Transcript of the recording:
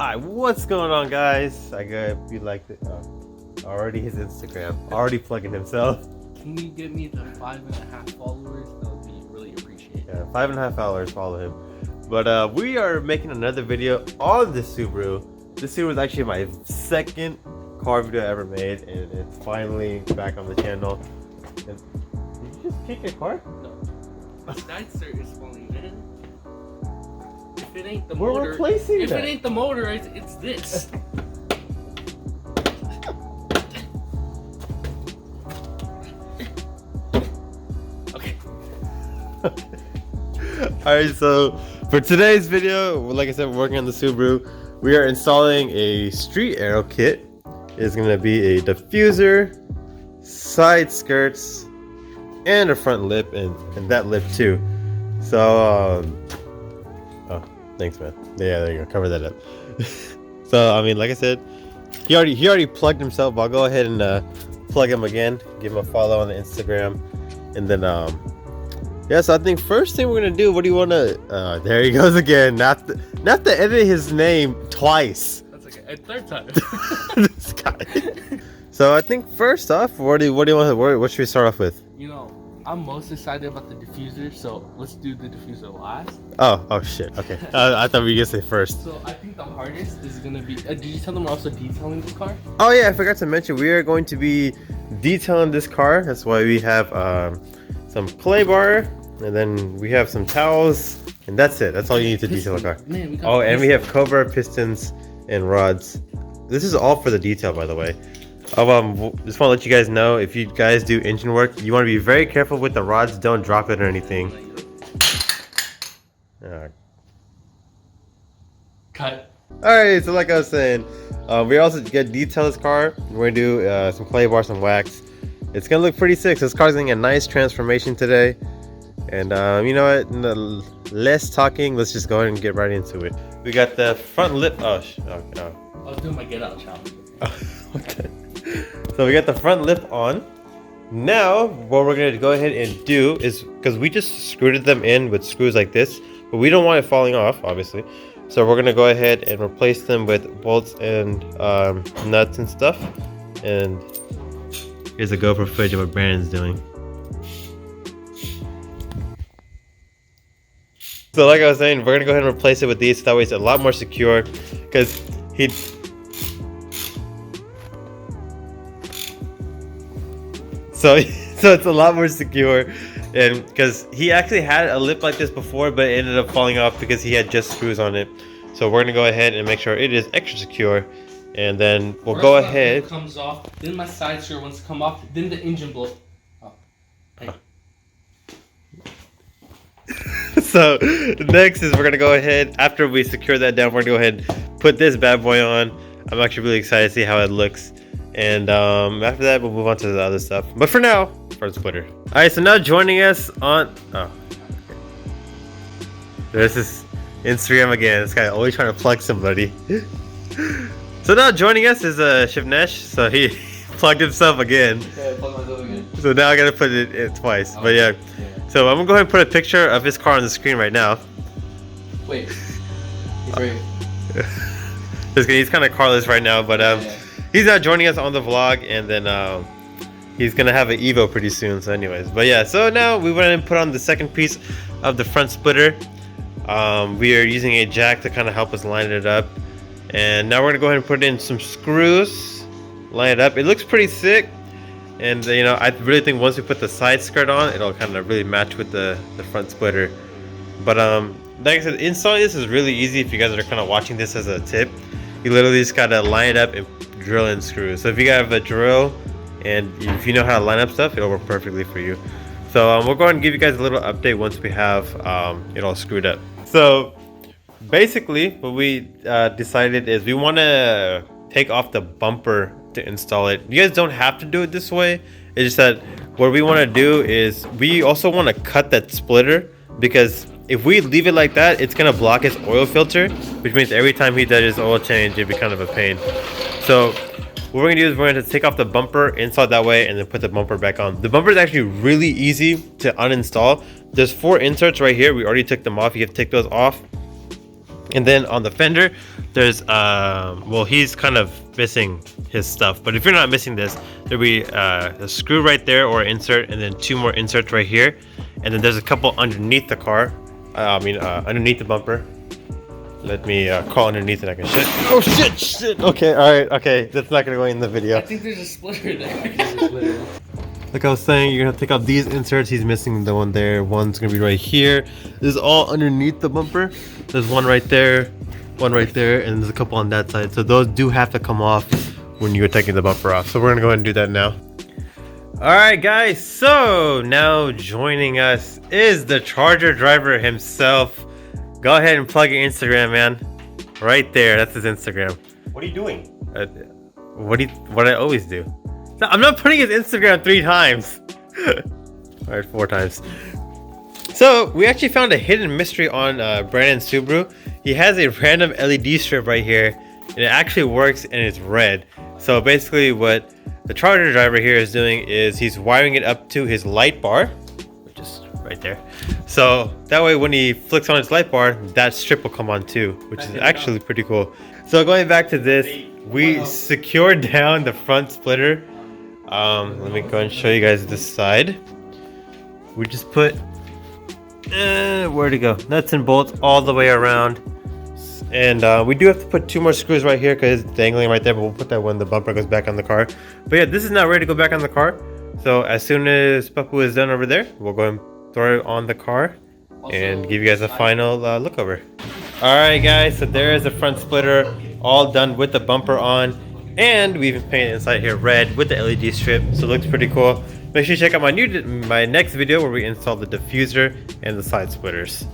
Alright, what's going on, guys? I gotta be like already his Instagram, already plugging himself. Can you get me the 5.5 followers? That would be really appreciated. Yeah, 5.5 followers follow him. But we are making another video on the Subaru. This Subaru is actually my second car video I ever made, and it's finally back on the channel. And, did you just kick your car? No. The Skyster is falling in. If it ain't the We're motor, replacing if that. it ain't the motor, it's this. Okay. Alright, so for today's video, like I said, we're working on the Subaru. We are installing a street aero kit. It's gonna be a diffuser, side skirts, and a front lip, and that lip too. So, oh, thanks, man. Yeah, there you go. Cover that up. So, I mean, like I said, he already plugged himself. I'll go ahead and plug him again. Give him a follow on the Instagram, and then yeah. So I think first thing we're gonna do. What do you wanna? There he goes again. Not to edit his name twice. That's okay. A third time. This guy. So I think first off, what do you want? What should we start off with? You know, I'm most excited about the diffuser, so let's do the diffuser last. Oh shit. Okay. I thought we were gonna say first. So I think the hardest is gonna be. Did you tell them we're also detailing this car? Oh yeah, I forgot to mention we are going to be detailing this car. That's why we have some clay bar, and then we have some towels, and that's it. That's all you need to detail a car. Man, we got Oh, and we have Cobra pistons and rods. This is all for the detail, by the way. Just want to let you guys know, if you guys do engine work, you want to be very careful with the rods. Don't drop it or anything. Cut. Alright, so like I was saying, we also get detail this car. We're gonna do some clay bar, some wax. It's gonna look pretty sick. So this car's getting a nice transformation today. And you know what? Less talking. Let's just go ahead and get right into it. We got the front lip. I was doing my get out challenge. Okay. So we got the front lip on. Now, what we're gonna go ahead and do is, because we just screwed them in with screws like this, but we don't want it falling off, obviously. So we're gonna go ahead and replace them with bolts and nuts and stuff. And here's a GoPro footage of what Brandon's doing. So like I was saying, we're gonna go ahead and replace it with these. That way it's a lot more secure, because So it's a lot more secure, and because he actually had a lip like this before, but it ended up falling off because he had just screws on it. So we're gonna go ahead and make sure it is extra secure, and then we'll go ahead. Comes off, then my side skirt wants to come off, then the engine blows. Oh. Hey. So next is we're gonna go ahead, after we secure that down, we're gonna go ahead and put this bad boy on. I'm actually really excited to see how it looks. And after that, we'll move on to the other stuff. But for now, front splitter. All right, so now joining us on... Oh. This is Instagram again. This guy always trying to plug somebody. So now joining us is Shivnesh. So he plugged himself again. Okay, plug myself again. So now I gotta put it in twice. But yeah. So I'm gonna go ahead and put a picture of his car on the screen right now. Wait. He's right. He's kind of carless right now, but Yeah. he's not joining us on the vlog, and then he's gonna have an Evo pretty soon. So anyways, but yeah, so now we went and put on the second piece of the front splitter. We are using a jack to kind of help us line it up, and now we're gonna go ahead and put in some screws, line it up. It looks pretty thick, and you know, I really think once we put the side skirt on, it'll kind of really match with the front splitter. But like I said, installing this is really easy. If you guys are kind of watching this as a tip, you literally just gotta line it up and drill in screws. So if you have a drill and if you know how to line up stuff, it'll work perfectly for you. So we'll go ahead and give you guys a little update once we have it all screwed up. So basically what we decided is we want to take off the bumper to install it. You guys don't have to do it this way. It's just that what we want to do is we also want to cut that splitter, because if we leave it like that, it's gonna block his oil filter, which means every time he does his oil change, it'd be kind of a pain. So what we're gonna do is we're gonna take off the bumper, install it that way, and then put the bumper back on. The bumper is actually really easy to uninstall. There's 4 inserts right here. We already took them off. You have to take those off. And then on the fender, there's well, he's kind of missing his stuff, but if you're not missing this, there'll be a screw right there or insert, and then 2 more inserts right here, and then there's a couple underneath the car. Underneath the bumper. Let me crawl underneath and I can shit. Oh shit! Okay, alright, okay. That's not gonna go in the video. I think there's a splitter there. Like I was saying, you're gonna have to take out these inserts. He's missing the one there. One's gonna be right here. This is all underneath the bumper. There's one right there, one right there, and there's a couple on that side. So those do have to come off when you're taking the bumper off. So we're gonna go ahead and do that now. Alright guys, so now joining us is the Charger driver himself. Go ahead and plug your Instagram, man. Right there, that's his Instagram. What are you doing? What I always do. No, I'm not putting his Instagram 3 times. Alright, 4 times. So we actually found a hidden mystery on Brandon's Subaru. He has a random LED strip right here, and it actually works and it's red. So basically what the Charger driver here is doing is he's wiring it up to his light bar, which is right there. So that way when he flicks on his light bar, that strip will come on too, which is actually pretty cool. So going back to this, we secured down the front splitter. Let me go and show you guys this side. We just put, where to go? Nuts and bolts all the way around. And we do have to put 2 more screws right here because it's dangling right there, but we'll put that when the bumper goes back on the car. But yeah, this is not ready to go back on the car. So as soon as Papu is done over there, we'll go and throw it on the car and give you guys a final look over. Alright guys, so there is the front splitter all done with the bumper on, and we even painted inside here red with the LED strip, so it looks pretty cool. Make sure you check out my next video where we install the diffuser and the side splitters.